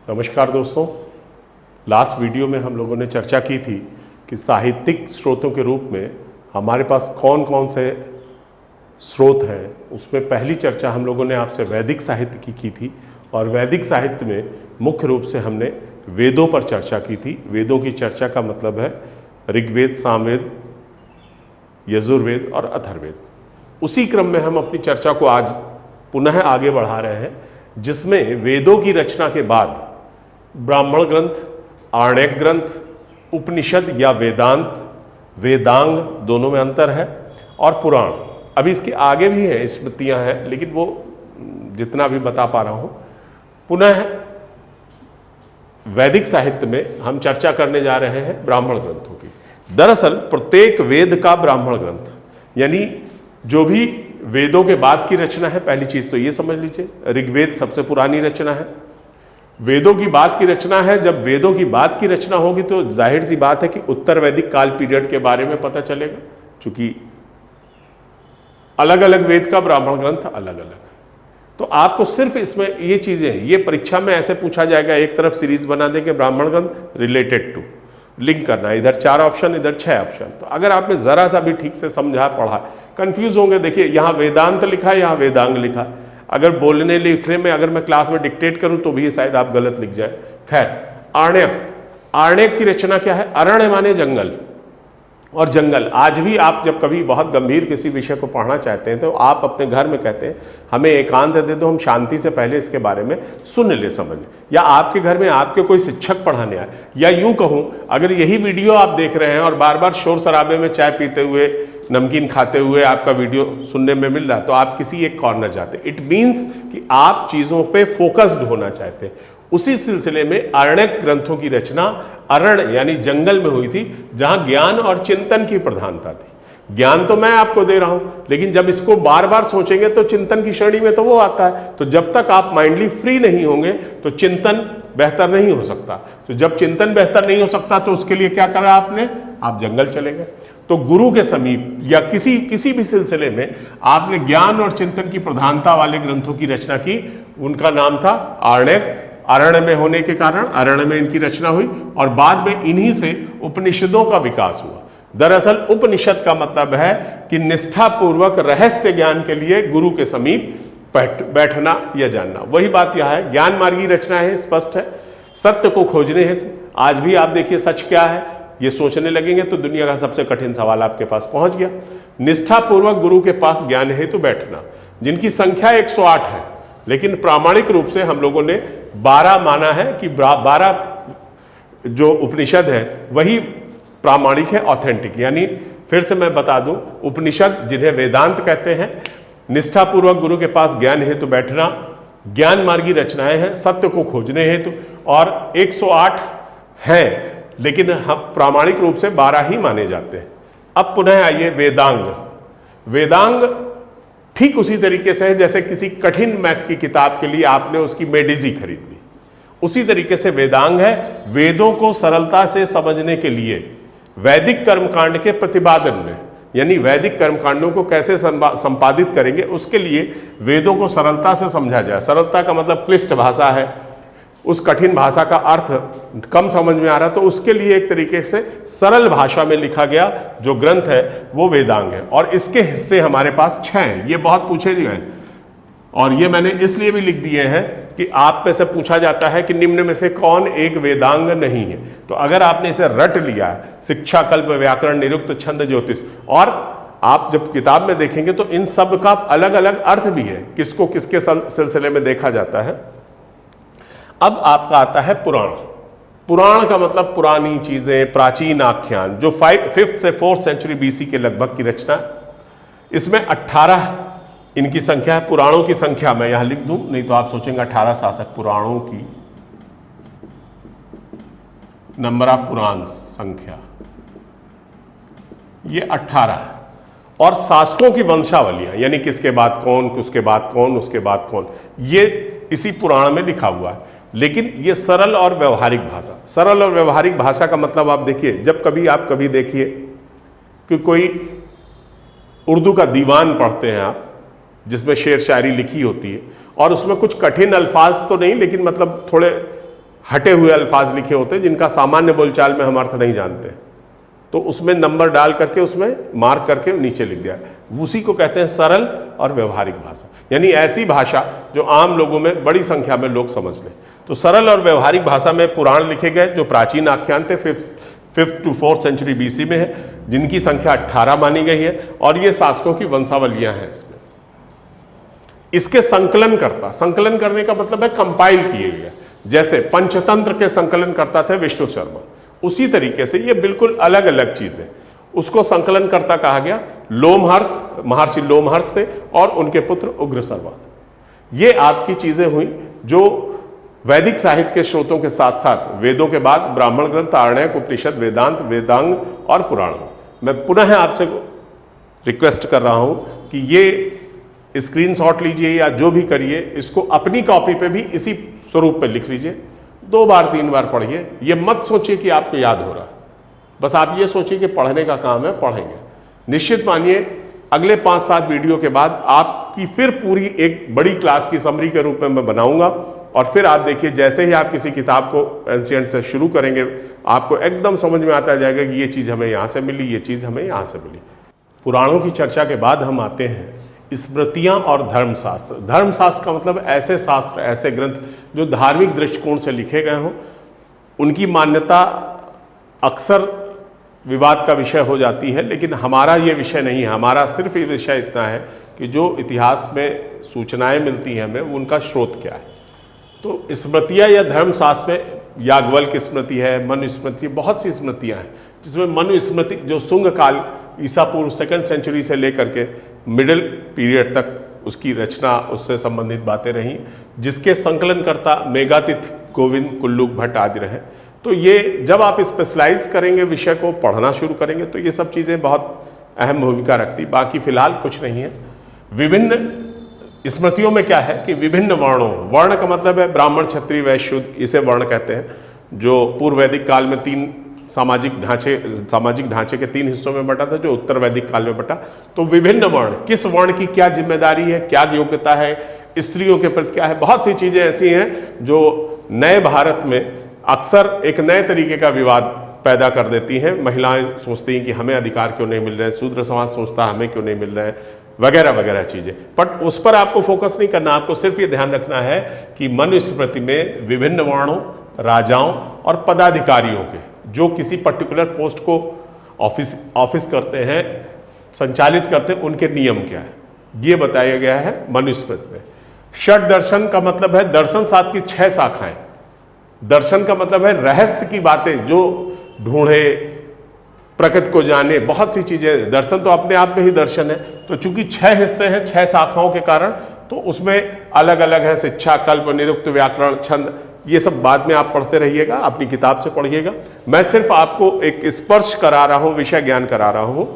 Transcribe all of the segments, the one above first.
नमस्कार दोस्तों, last video में हम लोगों ने चर्चा की थी कि साहित्यिक स्रोतों के रूप में हमारे पास कौन कौन से स्रोत हैं। उसमें पहली चर्चा हम लोगों ने आपसे वैदिक साहित्य की थी और वैदिक साहित्य में मुख्य रूप से हमने वेदों पर चर्चा की थी। वेदों की चर्चा का मतलब है ऋग्वेद, सामवेद, यजुर्वेद और अथर्ववेद। उसी क्रम में हम अपनी चर्चा को आज पुनः आगे बढ़ा रहे हैं, जिसमें वेदों की रचना के बाद ब्राह्मण ग्रंथ, आर्णिक ग्रंथ, उपनिषद या वेदांत, वेदांग दोनों में अंतर है, और पुराण। अभी इसके आगे भी हैं, स्मृतियां हैं, लेकिन वो जितना भी बता पा रहा हूं। पुनः वैदिक साहित्य में हम चर्चा करने जा रहे हैं ब्राह्मण ग्रंथों की। दरअसल प्रत्येक वेद का ब्राह्मण ग्रंथ, यानी जो भी वेदों के बाद की रचना है, पहली चीज तो ये समझ लीजिए, ऋग्वेद सबसे पुरानी रचना है। वेदों की बाद की रचना है। जब वेदों की बाद की रचना होगी तो जाहिर सी बात है कि उत्तर वैदिक काल पीरियड के बारे में पता चलेगा, क्योंकि अलग अलग वेद का ब्राह्मण ग्रंथ अलग अलग है। तो आपको सिर्फ इसमें ये चीजें, ये परीक्षा में ऐसे पूछा जाएगा, एक तरफ सीरीज बना देंगे ब्राह्मण ग्रंथ रिलेटेड टू, लिंक करना है, इधर 4 ऑप्शन, इधर 6 ऑप्शन। तो अगर आपने जरा सा भी ठीक से समझा, पढ़ा, कंफ्यूज होंगे। देखिए यहाँ वेदांत लिखा है, यहाँ वेदांग लिखा है। अगर बोलने लिखने में अगर मैं क्लास में डिक्टेट करूं तो भी शायद आप गलत लिख जाए। खैर, आर्ण्यक, आर्ण्यक की रचना क्या है? अरण्य माने जंगल, और जंगल आज भी आप जब कभी बहुत गंभीर किसी विषय को पढ़ना चाहते हैं तो आप अपने घर में कहते हैं हमें एकांत दे दो, हम शांति से पहले इसके बारे में सुन ले, समझ। या आपके घर में आपके कोई शिक्षक पढ़ाने आए, या यूं कहूं अगर यही वीडियो आप देख रहे हैं और बार बार शोर शराबे में चाय पीते हुए, नमकीन खाते हुए आपका वीडियो सुनने में मिल रहा है, तो आप किसी एक कॉर्नर जाते हैं। इट मीन्स कि आप चीजों पे फोकस्ड होना चाहते हैं। उसी सिलसिले में आर्णिक ग्रंथों की रचना अरण्य यानी जंगल में हुई थी, जहां ज्ञान और चिंतन की प्रधानता थी। ज्ञान तो मैं आपको दे रहा हूं, लेकिन जब इसको बार बार सोचेंगे तो चिंतन की श्रेणी में तो वो आता है। तो जब तक आप माइंडली फ्री नहीं होंगे तो चिंतन बेहतर नहीं हो सकता। तो जब चिंतन बेहतर नहीं हो सकता तो उसके लिए क्या करा आपने? आप जंगल चले गए। तो गुरु के समीप या किसी भी सिलसिले में आपने ज्ञान और चिंतन की प्रधानता वाले ग्रंथों की रचना की, उनका नाम था आर्णिक। अरण्य में होने के कारण अरण्य में इनकी रचना हुई और बाद में इन्हीं से उपनिषदों का विकास हुआ। दरअसल उपनिषद का मतलब है कि निष्ठापूर्वक रहस्य ज्ञान के लिए गुरु के समीप बैठना या जानना। वही बात यह है, ज्ञान मार्गी रचना है, स्पष्ट है। सत्य को खोजने हेतु आज भी आप देखिए सच क्या है ये सोचने लगेंगे तो दुनिया का सबसे कठिन सवाल आपके पास पहुंच गया। निष्ठापूर्वक गुरु के पास ज्ञान हेतु बैठना, जिनकी संख्या 108 है, लेकिन प्रामाणिक रूप से हम लोगों ने 12 माना है कि 12 जो उपनिषद है वही प्रामाणिक है, ऑथेंटिक। यानी फिर से मैं बता दूं, उपनिषद जिन्हें वेदांत कहते हैं, निष्ठापूर्वक गुरु के पास ज्ञान हेतु बैठना, ज्ञान मार्गी रचनाएं हैं सत्य को खोजने हेतु, और 108 हैं, लेकिन हम प्रामाणिक रूप से 12 ही माने जाते हैं। अब पुनः आइए वेदांग। वेदांग ठीक उसी तरीके से है जैसे किसी कठिन मैथ की किताब के लिए आपने उसकी मेडिजी खरीद ली, उसी तरीके से वेदांग है। वेदों को सरलता से समझने के लिए वैदिक कर्मकांड के प्रतिपादन में, यानी वैदिक कर्मकांडों को कैसे संपादित करेंगे उसके लिए वेदों को सरलता से समझा जाए। सरलता का मतलब क्लिष्ट भाषा है, उस कठिन भाषा का अर्थ कम समझ में आ रहा, तो उसके लिए एक तरीके से सरल भाषा में लिखा गया जो ग्रंथ है वो वेदांग है। और इसके हिस्से हमारे पास 6 हैं। ये बहुत पूछे गए और ये मैंने इसलिए भी लिख दिए हैं कि आप में से पूछा जाता है कि निम्न में से कौन एक वेदांग नहीं है। तो अगर आपने इसे रट लिया है, शिक्षा, कल्प, व्याकरण, निरुक्त, छंद, ज्योतिष, और आप जब किताब में देखेंगे तो इन सब का अलग अलग अर्थ भी है, किसको किसके सिलसिले में देखा जाता है। अब आपका आता है पुराण। पुराण का मतलब पुरानी चीजें, प्राचीन आख्यान, जो 5th से 4th सेंचुरी BC के लगभग की रचना। इसमें 18 इनकी संख्या है। पुराणों की संख्या मैं यहां लिख दूं, नहीं तो आप सोचेंगे 18 शासक। पुराणों की नंबर ऑफ पुराण संख्या ये 18, और शासकों की वंशावलियां, यानी किसके बाद कौन, उसके बाद कौन, उसके बाद कौन, ये इसी पुराण में लिखा हुआ है। लेकिन ये सरल और व्यवहारिक भाषा। सरल और व्यवहारिक भाषा का मतलब आप देखिए, जब कभी देखिए कि कोई उर्दू का दीवान पढ़ते हैं आप, जिसमें शेर शायरी लिखी होती है, और उसमें कुछ कठिन अल्फाज तो नहीं, लेकिन मतलब थोड़े हटे हुए अल्फाज लिखे होते हैं जिनका सामान्य बोलचाल में हम अर्थ नहीं जानते, तो उसमें नंबर डाल करके उसमें मार्क करके नीचे लिख दिया। उसी को कहते हैं सरल और व्यवहारिक भाषा, यानी ऐसी भाषा जो आम लोगों में बड़ी संख्या में लोग समझ लें। तो सरल और व्यवहारिक भाषा में पुराण लिखे गए जो प्राचीन आख्यान थे 5th to 4th century BC में है, जिनकी संख्या 18 मानी गई है, और ये शासकों की वंशावलियां हैं। इसमें इसके संकलन करने का मतलब है कंपाइल किए गए। जैसे पंचतंत्र के संकलन करता थे विष्णु शर्मा, उसी तरीके से ये बिल्कुल अलग अलग चीजें, उसको संकलन करता कहा गया। लोमहर्ष, महर्षि लोमहर्ष थे और उनके पुत्र उग्र सर्वा। ये आपकी चीजें हुई जो वैदिक साहित्य के स्रोतों के साथ साथ वेदों के बाद ब्राह्मण ग्रंथ, आरण्यक, उपनिषद, वेदांत, वेदांग और पुराण। मैं पुनः आपसे रिक्वेस्ट कर रहा हूं कि ये स्क्रीनशॉट लीजिए या जो भी करिए, इसको अपनी कॉपी पे भी इसी स्वरूप पे लिख लीजिए, 2 बार 3 बार पढ़िए। ये मत सोचिए कि आपको याद हो रहा है, बस आप ये सोचिए कि पढ़ने का काम है, पढ़ेंगे। निश्चित मानिए अगले 5-7 वीडियो के बाद आपकी फिर पूरी एक बड़ी क्लास की समरी के रूप में मैं बनाऊंगा, और फिर आप देखिए जैसे ही आप किसी किताब को एंशिएंट से शुरू करेंगे आपको एकदम समझ में आता जाएगा कि ये चीज़ हमें यहाँ से मिली, ये चीज़ हमें यहाँ से मिली। पुराणों की चर्चा के बाद हम आते हैं स्मृतियाँ और धर्मशास्त्र। धर्मशास्त्र का मतलब ऐसे शास्त्र, ऐसे ग्रंथ जो धार्मिक दृष्टिकोण से लिखे गए हों। उनकी मान्यता अक्सर विवाद का विषय हो जाती है, लेकिन हमारा ये विषय नहीं है। हमारा सिर्फ ये विषय इतना है कि जो इतिहास में सूचनाएं मिलती हैं हमें, उनका स्रोत क्या है। तो स्मृतियाँ या धर्मशास्त्र में याज्ञवल्क्य स्मृति है, मनुस्मृति, बहुत सी स्मृतियाँ हैं, जिसमें मनुस्मृति जो शुंग काल ईसा पूर्व 2nd सेंचुरी से लेकर के मिडिल पीरियड तक उसकी रचना, उससे संबंधित बातें रहीं, जिसके संकलनकर्ता मेघातिथि, गोविंद, कुल्लुक भट्ट आदि रहे। तो ये जब आप स्पेशलाइज करेंगे, विषय को पढ़ना शुरू करेंगे, तो ये सब चीज़ें बहुत अहम भूमिका रखती। बाकी फिलहाल कुछ नहीं है। विभिन्न स्मृतियों में क्या है कि विभिन्न वर्णों, वर्ण का मतलब है ब्राह्मण, क्षत्रिय, वैश्य, शूद्र, इसे वर्ण कहते हैं, जो पूर्व वैदिक काल में 3 सामाजिक ढांचे के 3 हिस्सों में बटा था, जो उत्तर वैदिक काल में बटा। तो विभिन्न वर्ण, किस वर्ण की क्या जिम्मेदारी है, क्या योग्यता है, स्त्रियों के प्रति क्या है, बहुत सी चीज़ें ऐसी हैं जो नए भारत में अक्सर एक नए तरीके का विवाद पैदा कर देती हैं। महिलाएं सोचती हैं कि हमें अधिकार क्यों नहीं मिल रहे हैं, शूद्र समाज सोचता है हमें क्यों नहीं मिल रहे हैं, वगैरह वगैरह चीज़ें। बट उस पर आपको फोकस नहीं करना, आपको सिर्फ ये ध्यान रखना है कि मनुस्मृति में विभिन्न वर्णों, राजाओं और पदाधिकारियों के, जो किसी पर्टिकुलर पोस्ट को ऑफिस करते हैं, संचालित करते हैं, उनके नियम क्या है, ये बताया गया है मनुस्मृति में। षट दर्शन का मतलब है दर्शन शास्त्र की 6 शाखाएं। दर्शन का मतलब है रहस्य की बातें, जो ढूंढे, प्रकृति को जाने, बहुत सी चीजें। दर्शन तो अपने आप में ही दर्शन है। तो चूंकि 6 हिस्से हैं, 6 शाखाओं के कारण, तो उसमें अलग अलग है शिक्षा, कल्प, निरुक्त, व्याकरण, छंद, ये सब बाद में आप पढ़ते रहिएगा, अपनी किताब से पढ़िएगा। मैं सिर्फ आपको एक स्पर्श करा रहा हूँ, विषय ज्ञान करा रहा हूँ।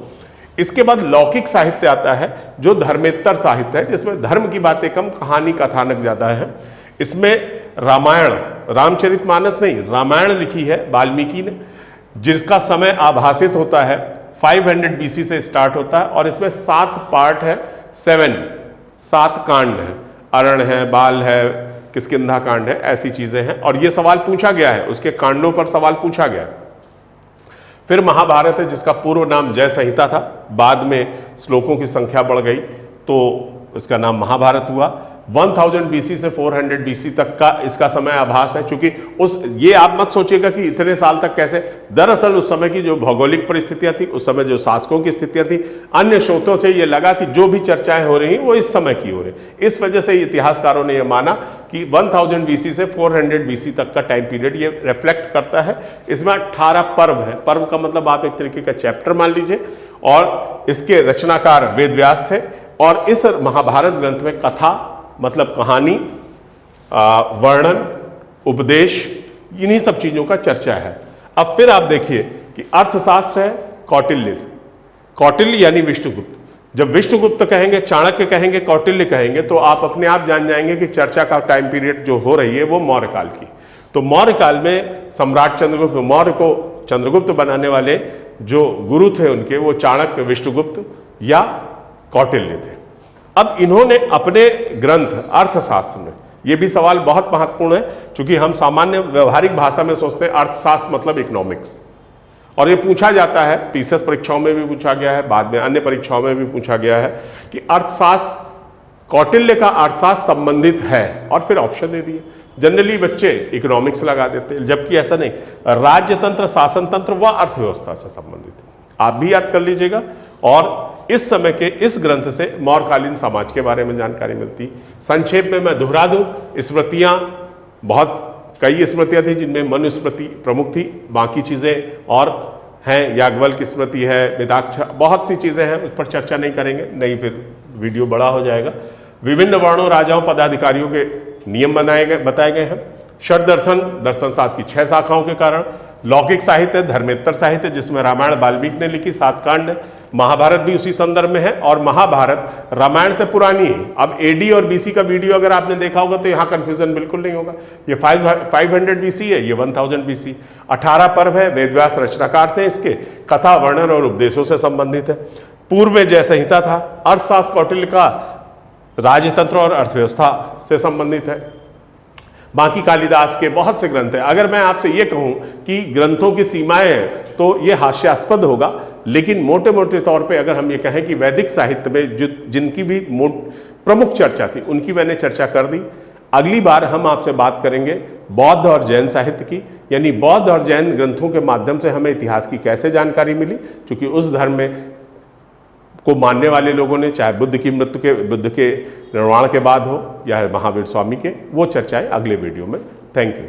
इसके बाद लौकिक साहित्य आता है जो धर्मेतर साहित्य है, जिसमें धर्म की बातें कम, कहानी कथानक ज्यादा है। इसमें रामायण, रामचरितमानस नहीं, रामायण लिखी है वाल्मीकि ने, जिसका समय आभासित होता है 500 BC से स्टार्ट होता है, और इसमें 7 पार्ट है, 7 कांड है, अरण है, बाल है, किष्किंधा कांड है, ऐसी चीजें हैं। और ये सवाल पूछा गया है, उसके कांडों पर सवाल पूछा गया। फिर महाभारत है, जिसका पूर्व नाम जय संहिता था, बाद में श्लोकों की संख्या बढ़ गई तो इसका नाम महाभारत हुआ। 1000 BC से 400 BC तक का इसका समय आभास है। चूंकि ये आप मत सोचिएगा कि इतने साल तक कैसे, दरअसल उस समय की जो भौगोलिक परिस्थितियां थी, उस समय जो शासकों की स्थितियां थी, अन्य स्रोतों से ये लगा कि जो भी चर्चाएं हो रही वो इस समय की हो रही। इस वजह से इतिहासकारों ने यह माना कि 1000 BC से 400 BC तक का टाइम पीरियड ये रिफ्लेक्ट करता है। इसमें 18 पर्व है। पर्व का मतलब आप एक तरीके का चैप्टर मान लीजिए, और इसके रचनाकार वेदव्यास थे। और इस महाभारत ग्रंथ में कथा मतलब कहानी, वर्णन, उपदेश, इन्हीं सब चीजों का चर्चा है। अब फिर आप देखिए कि अर्थशास्त्र है कौटिल्य। कौटिल्य यानी विष्णुगुप्त। जब विष्णुगुप्त कहेंगे, चाणक्य कहेंगे, कौटिल्य कहेंगे, तो आप अपने आप जान जाएंगे कि चर्चा का टाइम पीरियड जो हो रही है वो मौर्य काल की। तो मौर्य काल में सम्राट चंद्रगुप्त, मौर्य को चंद्रगुप्त बनाने वाले जो गुरु थे उनके, वो चाणक्य, विष्णुगुप्त या कौटिल्य थे। अब इन्होंने अपने ग्रंथ अर्थशास्त्र में ये भी सवाल बहुत महत्वपूर्ण है, क्योंकि हम सामान्य व्यवहारिक भाषा में सोचते हैं अर्थशास्त्र मतलब इकोनॉमिक्स, और ये पूछा जाता है, पीसीएस परीक्षाओं में भी पूछा गया है, बाद में अन्य परीक्षाओं में भी पूछा गया है कि अर्थशास्त्र, कौटिल्य का अर्थशास्त्र संबंधित है, और फिर ऑप्शन दे दिए। जनरली बच्चे इकोनॉमिक्स लगा देते हैं, जबकि ऐसा नहीं, राज्य तंत्र, शासन तंत्र व अर्थव्यवस्था से संबंधित है। आप भी याद कर लीजिएगा। और इस समय के इस ग्रंथ से मौर्यकालीन समाज के बारे में जानकारी मिलती। संक्षेप में मैं दोहरा दूं, स्मृतियां बहुत, कई स्मृतियां थी जिनमें मनुस्मृति प्रमुख थी, बाकी चीज़ें और हैं, याज्ञवल्क्य की स्मृति है, मिताक्षर, बहुत सी चीज़ें हैं, उस पर चर्चा नहीं करेंगे, नहीं फिर वीडियो बड़ा हो जाएगा। विभिन्न वर्णों, राजाओं, पदाधिकारियों के नियम बताए गए हैं। षट दर्शन, दर्शन शास्त्र की 6 शाखाओं के कारण। लौकिक साहित्य, धर्मेत्तर साहित्य जिसमें रामायण वाल्मीकि ने लिखी, 7 कांड है। महाभारत भी उसी संदर्भ में है, और महाभारत रामायण से पुरानी है। अब एडी और बीसी का वीडियो अगर आपने देखा होगा तो यहाँ कंफ्यूजन बिल्कुल नहीं होगा। ये 500 बीसी है, ये 1000 बीसी। 18 पर्व है, वेदव्यास रचनाकार थे इसके, कथा, वर्णन और उपदेशों से संबंधित है। पूर्व में जय संहिता था। अर्थशास्त्र कौटिल्य का राजतंत्र और अर्थव्यवस्था से संबंधित है। बाकी कालिदास के बहुत से ग्रंथ हैं। अगर मैं आपसे ये कहूँ कि ग्रंथों की सीमाएं हैं तो ये हास्यास्पद होगा, लेकिन मोटे मोटे तौर पे अगर हम ये कहें कि वैदिक साहित्य में जिनकी भी प्रमुख चर्चा थी उनकी मैंने चर्चा कर दी। अगली बार हम आपसे बात करेंगे बौद्ध और जैन साहित्य की, यानी बौद्ध और जैन ग्रंथों के माध्यम से हमें इतिहास की कैसे जानकारी मिली, क्योंकि उस धर्म में को मानने वाले लोगों ने, चाहे बुद्ध के निर्वाण के बाद हो या महावीर स्वामी के, वो चर्चाएं अगले वीडियो में। Thank you.